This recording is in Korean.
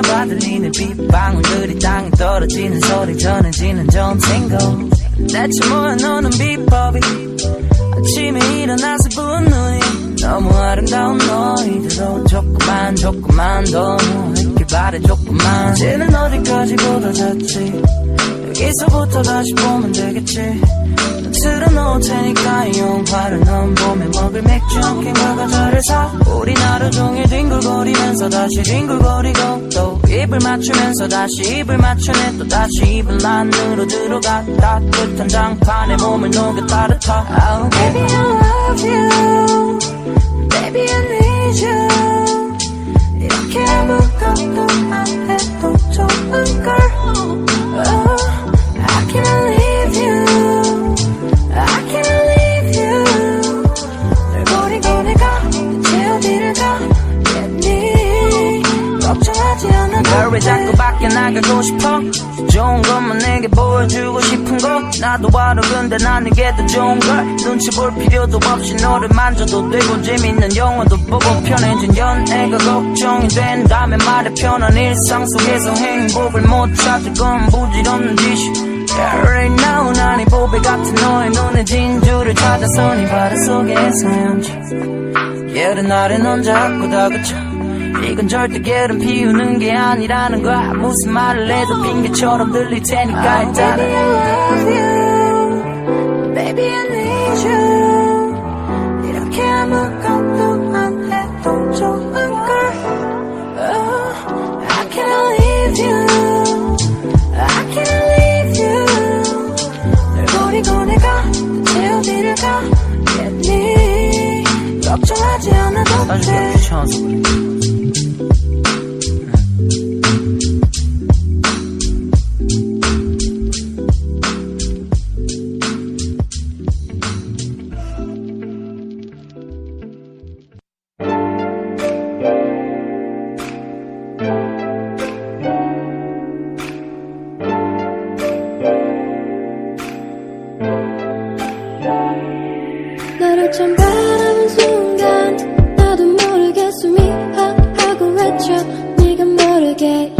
봐 들리는 빗방울들이 땅에 떨어지는 소리 전해지는 전생고 대체 뭐야 너는 비법이 아침에 일어나서 부은 눈이 너무 아름다운 너희들도 조금만 더 했길 바래 조금만 이제는 어디까지 보다 잤지 여기서부터 다시 보면 되겠지 틀어놓을 테니까 이 영화를 넌 봄에 먹을 맥주 한 캔과 과자를 사 우린 하루 종일 뒹굴거리면서 다시 뒹굴거리고 또 입을 맞추면서 다시 입을 맞추네 또 다시 입을 안으로 들어가 따뜻한 장판에 몸을 녹여 따뜻하 oh, Baby I love you Baby I need you 이렇게 아무것도 안 해도 좋은걸 oh, I can't leave you I can't leave you 널 버리고 내가 대체 어디를 가겠니 걱정하지 않아도 돼 널 왜 자꾸 밖에 나가고 싶어 좋은 것만 내게 보여주고 싶은 거 나도 알아 근데 난 이게 더 좋은 걸 눈치 볼 필요도 없이 너를 만져도 되고 재밌는 영화도 보고 편해진 연애가 걱정이 된다면 말해 편한 일상 속에서 행복을 못 찾을 건 부질없는 짓이 Yeah, right now 난 이 보배 같은 너의 눈에 진주를 찾아서 네 바다 속에 헤엄쳐 예른 날엔 혼자 자꾸 다그쳐 이건 절대 게으름 피우는 게 아니라는 거야 무슨 말을 해도 핑계처럼 들릴 테니까 일단은 Baby I love you Baby I need you 이렇게 아무것도 안 해도 좋은걸 oh, I can't leave you I can't leave you 널 버리고 내가 대체 어디를 가겠니 걱정하지 않아도 돼 귀찮아서 그래 너를 처음 바라본 순간 나도 모르게 숨이 하고 외쳐 네가 모르게